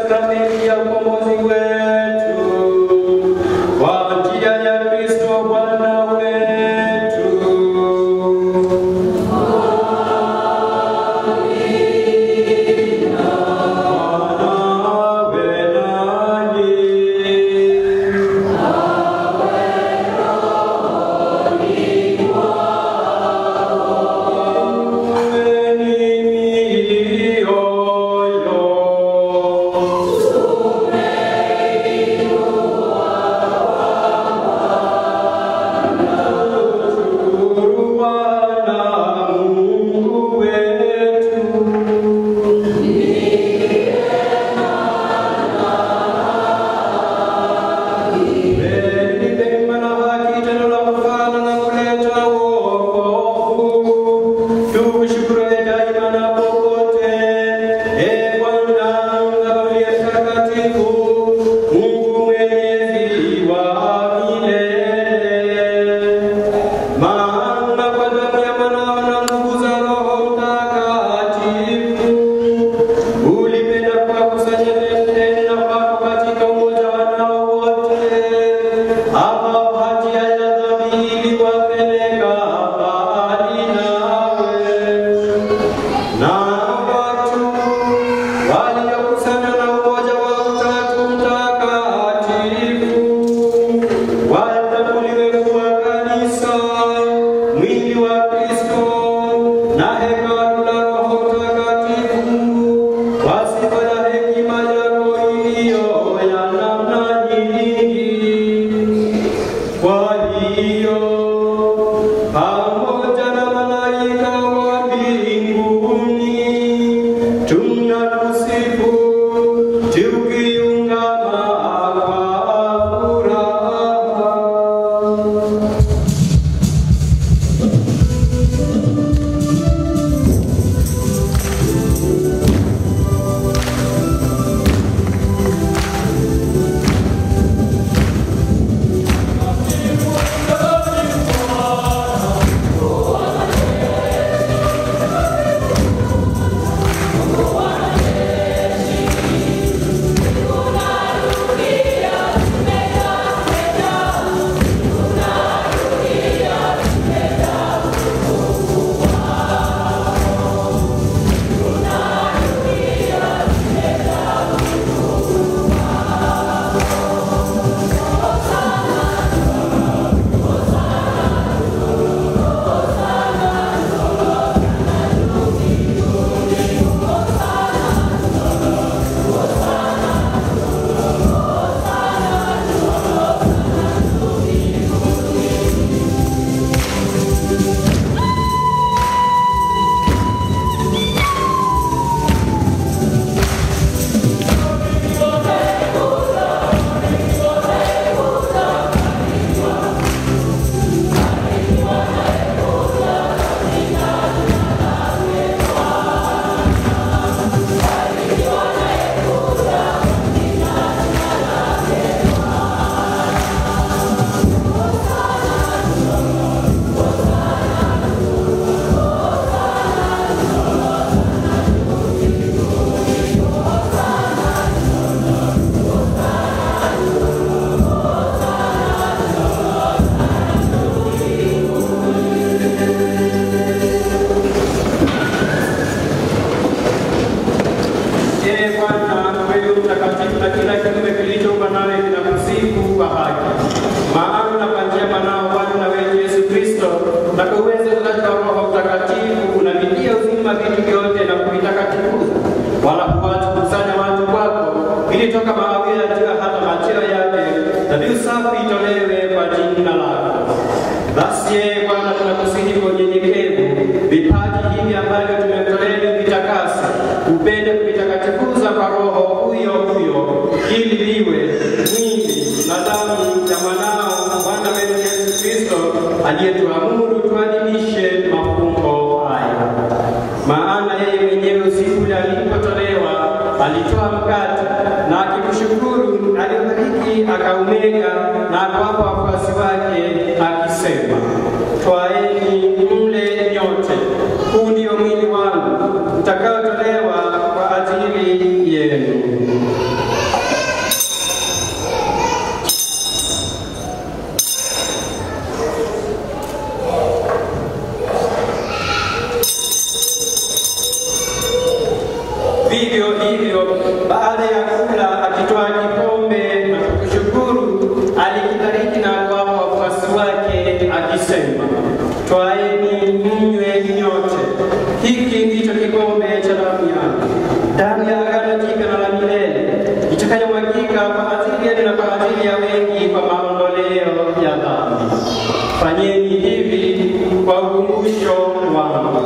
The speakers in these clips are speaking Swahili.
sakramenti ya ukombozi wetu kwa njia ya Kristo Bwana wetu. Aliyetuamuru tuadhimishe mafumbo haya. Maana yeye mwenyewe usiku alipotolewa alitoa mkate na akikushukuru alibariki akaumega na akawapa wafuasi wake akisema, twaeni mle nyote, huu ndio mwili wangu utakaotolewa kwa ajili yenu. hivyo, baada ya kula, akitoa kikombe na kushukuru, alikibariki na kuwapa wafuasi wake akisema, "Twaeni mnywe nyote. Hiki ndicho kikombe cha damu yangu, damu ya agano jipya na la milele, itakayomwagika kwa ajili yenu na kwa ajili ya wengi kwa maondoleo ya dhambi. Fanyeni hivi kwa ukumbusho wangu."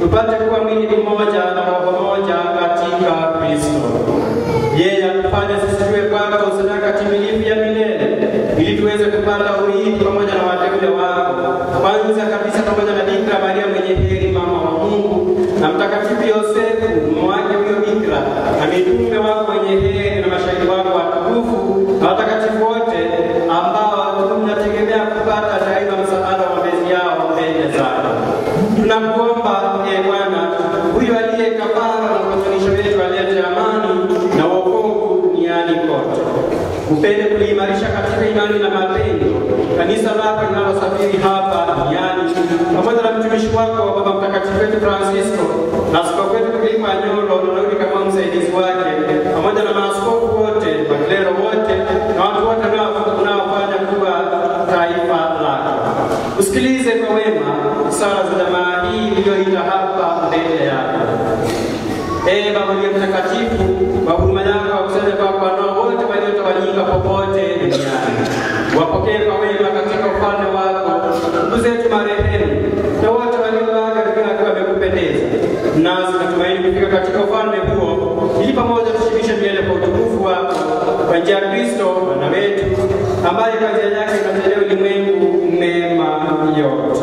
Tupate kuwa mwili mmoja na roho moja katika Kristo. Yeye atufanye sisi tuwe kwako sadaka timilifu ya milele, ili tuweze kupata urithi pamoja na wateule wako. Kwanza kabisa pamoja na Bikira Maria mwenye heri, mama wa Mungu, na Mtakatifu Yosefu mume wake huyo Bikira, na mitume wako wenye heri na mashahidi wako watukufu, na watakatifu wote ambao tunategemea kupata daima msaada wa maombezi yao mbele zako. Tunakuomba Bwana, huyu aliye kafara na upatanisho wetu, alete amani na wokovu duniani kote. Upende kuliimarisha katika imani na mapendo kanisa lako linalosafiri hapa duniani, pamoja na mtumishi wako Baba Mtakatifu wetu Francisco, na askofu wetu Filipo Anyolo na Lauri kama msaidizi wake, pamoja na maaskofu wote, maklero wote na watu wote wanaofanya kuwa taifa lako. Usikilize kwa wema sala za jamaa hii iliyoita hapa mbele yako. Baba Mtakatifu, kwa huruma yako wakusanye kwa wanao wote waliotawanyika popote duniani. Wapokee kwa wema katika ufalme wako ndugu zetu marehemu na wote walioaga kwa wamekupendeza. Nasi natumaini kufika katika ufalme huo, ili pamoja tushibishe milele kwa utukufu wako, kwa njia ya Kristo Bwana wetu, ambaye kwa njia yake tunatendea ulimwengu mema yote.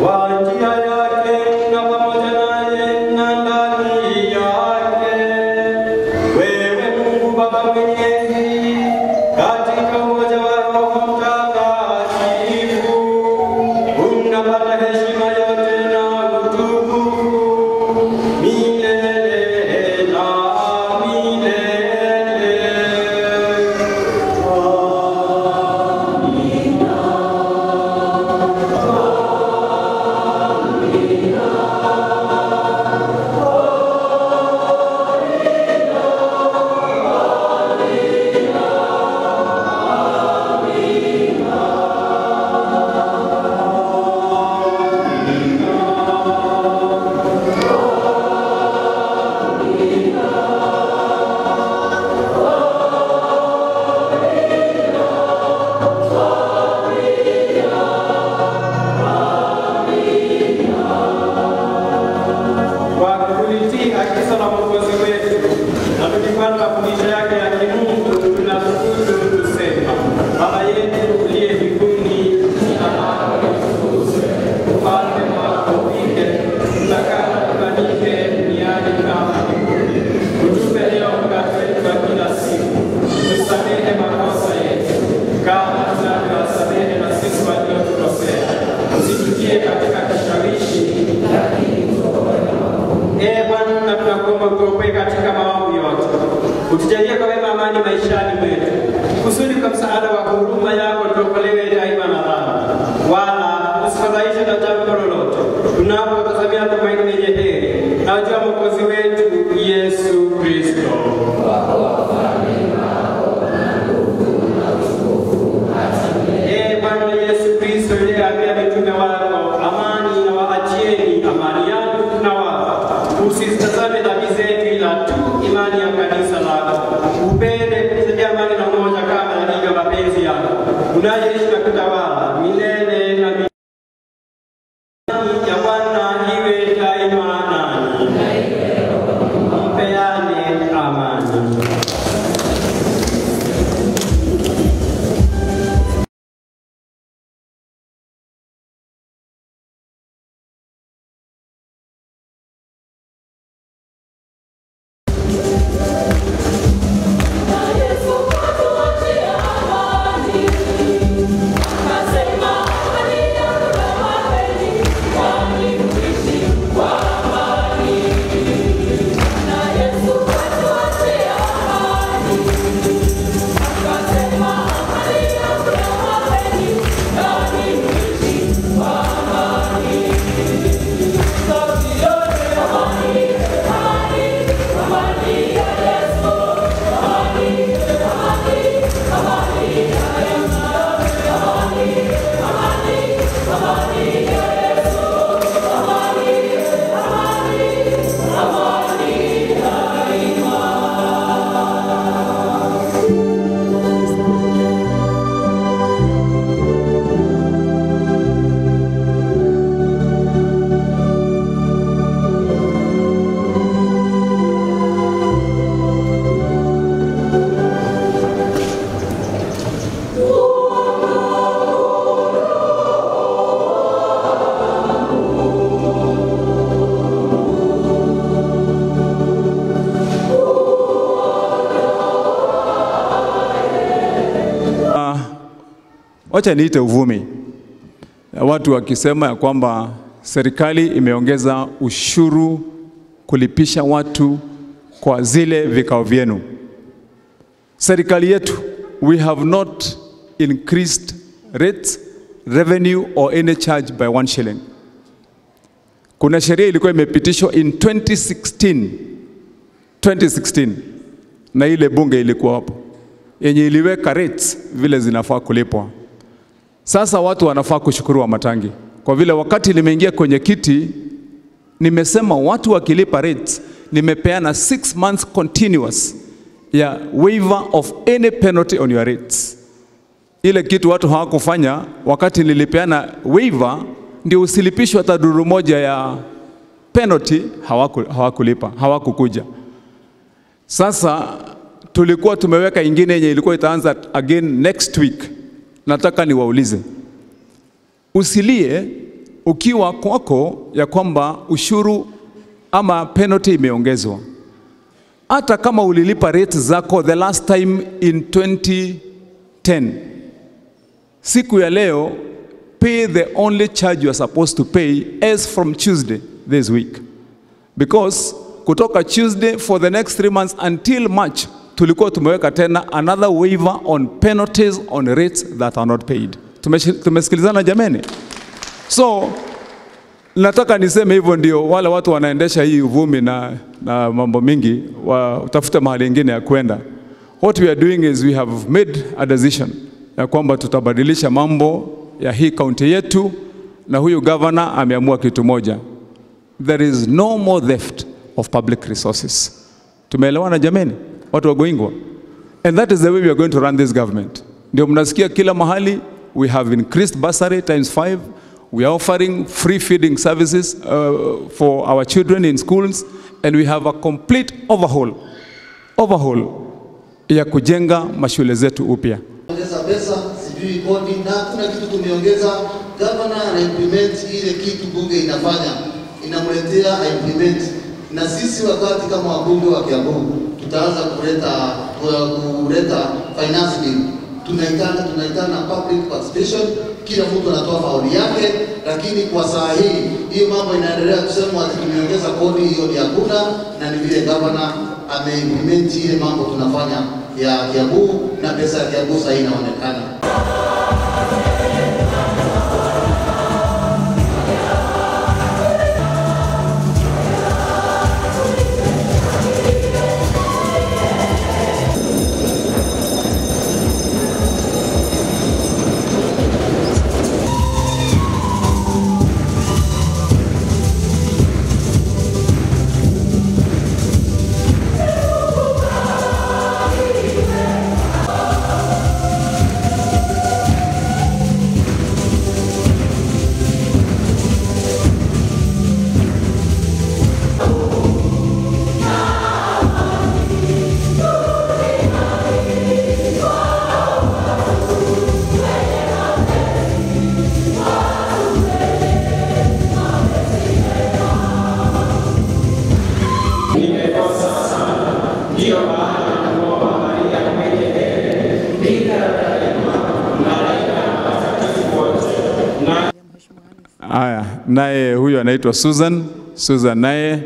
Kwa njia yake na pamoja naye na ndani yake, wewe Mungu Baba Mwenyezi, katika umoja wa Roho Mtakatifu, unapata heshima yote na utukufu milele na milele. maishani mwetu. Kusudi kwa msaada wa huruma yako tuokolewe daima na dhambi. Wala usifadhaishwe na jambo lolote. Tunapotazamia tumaini lenye heri na ujua Mwokozi wetu Yesu Kristo. Bwana Yesu Kristo aliyeambia mitume wako, amani na waachieni, amani yangu nawapa. Usizitazame dhambi zetu ila tu imani ya kanisa lako. Upende kusaidia amani na umoja kama yalivyo mapenzi yako. Unayeishi na kutawala milele na milele. Ya Bwana iwe daima nanyi. Mpeane amani. Wacha niite uvumi. Watu wakisema ya kwamba serikali imeongeza ushuru kulipisha watu kwa zile vikao vyenu. Serikali yetu, we have not increased rates, revenue or any charge by 1 shilling. Kuna sheria ilikuwa imepitishwa in 2016 na ile bunge ilikuwa hapo yenye iliweka rates vile zinafaa kulipwa. Sasa watu wanafaa kushukuru Wamatangi kwa vile wakati nimeingia kwenye kiti nimesema watu wakilipa rates, nimepeana 6 months continuous ya waiver of any penalty on your rates. Ile kitu watu hawakufanya wakati nilipeana waiver, ndio usilipishwe hata duru moja ya penalty, hawakulipa, hawakukuja. Sasa tulikuwa tumeweka ingine yenye ilikuwa itaanza again next week. Nataka niwaulize, usilie ukiwa kwako ya kwamba ushuru ama penalty imeongezwa. Hata kama ulilipa rates zako the last time in 2010, siku ya leo pay the only charge you are supposed to pay as from Tuesday this week. Because kutoka Tuesday for the next 3 months until March, tulikuwa tumeweka tena another waiver on penalties on rates that are not paid. Tumesikilizana jameni? So nataka niseme hivyo ndio wale watu wanaendesha hii uvumi na mambo mingi watafute mahali ingine ya kwenda. What we are doing is we have made a decision ya kwamba tutabadilisha mambo ya hii county yetu, na huyu governor ameamua kitu moja. There is no more theft of public resources. Tumeelewana jameni? Watu wa Goingwa. And that is the way we are going to run this government. Ndio mnasikia kila mahali we have increased bursary ×5. We are offering free feeding services for our children in schools, and we have a complete overhaul ya kujenga mashule zetu upya. Ongeza pesa, sijui kodi, na kuna kitu tumeongeza. Governor ana implement ile kitu bunge inafanya, inamletea implement. Na sisi wakati kama wabunge wa Kiambu tutaanza kuleta finance bill. Tunaitana public participation, kila mtu anatoa maoni yake, lakini kwa saa hii hiyo mambo inaendelea kusema ati tumeongeza kodi, hiyo ni hakuna, na ni vile governor ameimplement ile mambo tunafanya ya Kiambu, na pesa ya Kiambu sasa inaonekana. Aya, naye huyo anaitwa Susan. Susan naye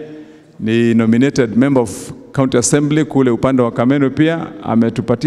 ni nominated member of County Assembly kule upande wa Kameno, pia ametupatia